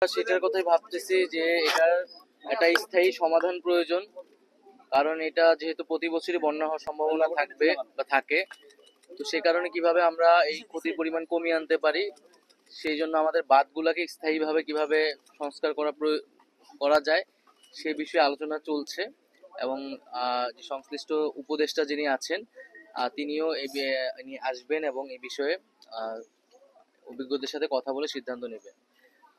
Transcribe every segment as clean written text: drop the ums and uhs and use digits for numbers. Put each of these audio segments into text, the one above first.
সেটার কথাই ভাবতেছি যে এটার একটা স্থায়ী সমাধান প্রয়োজন। কারণ এটা যেহেতু প্রতি বছরই বন্যা হওয়ার সম্ভাবনা থাকবে বা থাকে, তো সে কারণে কিভাবে আমরা এই ক্ষতির পরিমাণ কমিয়ে আনতে পারি, সেই জন্য আমাদের বাঁধগুলাকে স্থায়ীভাবে কিভাবে সংস্কার করা যায় সে বিষয়ে আলোচনা চলছে। এবং যে সংশ্লিষ্ট উপদেষ্টা যিনি আছেন তিনিও আসবেন এবং এই বিষয়ে আহ, অভিজ্ঞদের সাথে কথা বলে সিদ্ধান্ত নেবেন।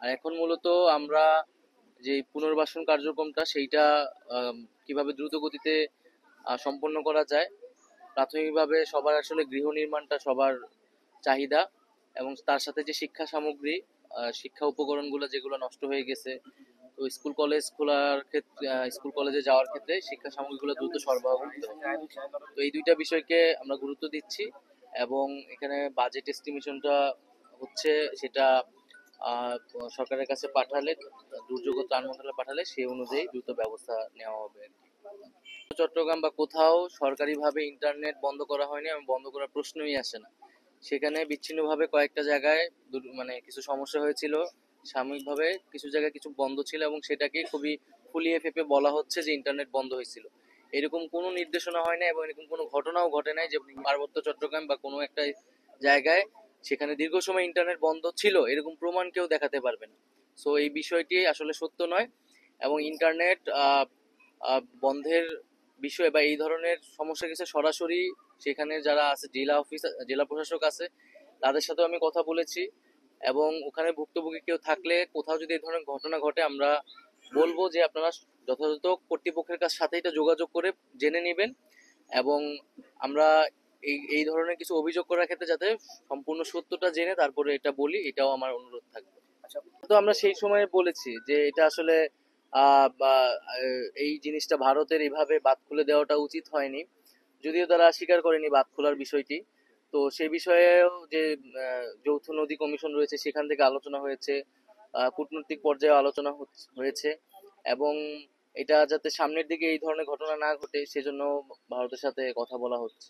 আর এখন মূলত আমরা যে পুনর্বাসন কার্যক্রমটা সেইটা কিভাবে দ্রুত গতিতে সম্পন্ন করা যায়। প্রাথমিকভাবে সবার আসলে গৃহ নির্মাণটা সবার চাহিদা, এবং তার সাথে যে শিক্ষা সামগ্রী, শিক্ষা উপকরণগুলো যেগুলো নষ্ট হয়ে গেছে, তো স্কুল কলেজ খোলার ক্ষেত্রে, স্কুল কলেজে যাওয়ার ক্ষেত্রে শিক্ষা সামগ্রীগুলো দ্রুত সরবরাহ করতে হবে। তো এই দুইটা বিষয়কে আমরা গুরুত্ব দিচ্ছি, এবং এখানে বাজেট এস্টিমেশনটা হচ্ছে সেটা আহ, সরকারের কাছে পাঠালে, দুর্যোগ ও ত্রাণ মন্ত্রণালয়ে পাঠালে সেই অনুযায়ী দ্রুত ব্যবস্থা নেওয়া হবে আর কি। চট্টগ্রাম বা কোথাও সরকারিভাবে ইন্টারনেট বন্ধ করা হয়নি এবং বন্ধ করার প্রশ্নই আসে না। সেখানে বিচ্ছিন্নভাবে কয়েকটা জায়গায় মানে কিছু সমস্যা হয়েছিল, সাময়িকভাবে কিছু জায়গায় কিছু বন্ধ ছিল, এবং সেটাকে খুবই ফুলিয়ে ফেপে বলা হচ্ছে যে ইন্টারনেট বন্ধ হয়েছিল। এরকম কোনো নির্দেশনা হয় না এবং এরকম কোনো ঘটনাও ঘটে নাই যে পার্বত্য চট্টগ্রাম বা কোনো একটা জায়গায় সেখানে দীর্ঘ সময় ইন্টারনেট বন্ধ ছিল এরকম প্রমাণ কেউ দেখাতে পারবে না। সো এই বিষয়টি আসলে সত্য নয়, এবং ইন্টারনেট বন্ধের বিষয়ে বা এই ধরনের সমস্যা কিছু সরাসরি সেখানে যারা আছে, জেলা প্রশাসক আছে, তাদের সাথেও আমি কথা বলেছি। এবং ওখানে ভুক্তভোগী কেউ থাকলে, কোথাও যদি এই ধরনের ঘটনা ঘটে, আমরা বলবো যে আপনারা যথাযথ কর্তৃপক্ষের সাথে এটা যোগাযোগ করে জেনে নেবেন। এবং আমরা এই এই ধরনের কিছু অভিযোগ করার ক্ষেত্রে যাতে সম্পূর্ণ সত্যটা জেনে তারপরে এটা বলি, এটাও আমার অনুরোধ থাকবে। তো আমরা সেই সময় বলেছি যে এটা আসলে এই জিনিসটা ভারতের এভাবে বাঁধ খুলে দেওয়াটা উচিত হয়নি, যদিও তারা স্বীকার করেনি বাঁধ খোলার বিষয়টি। তো সে বিষয়েও যে যৌথ নদী কমিশন রয়েছে সেখান থেকে আলোচনা হয়েছে, কূটনৈতিক পর্যায়ে আলোচনা হয়েছে, এবং এটা যাতে সামনের দিকে এই ধরনের ঘটনা না ঘটে সেজন্য ভারতের সাথে কথা বলা হচ্ছে।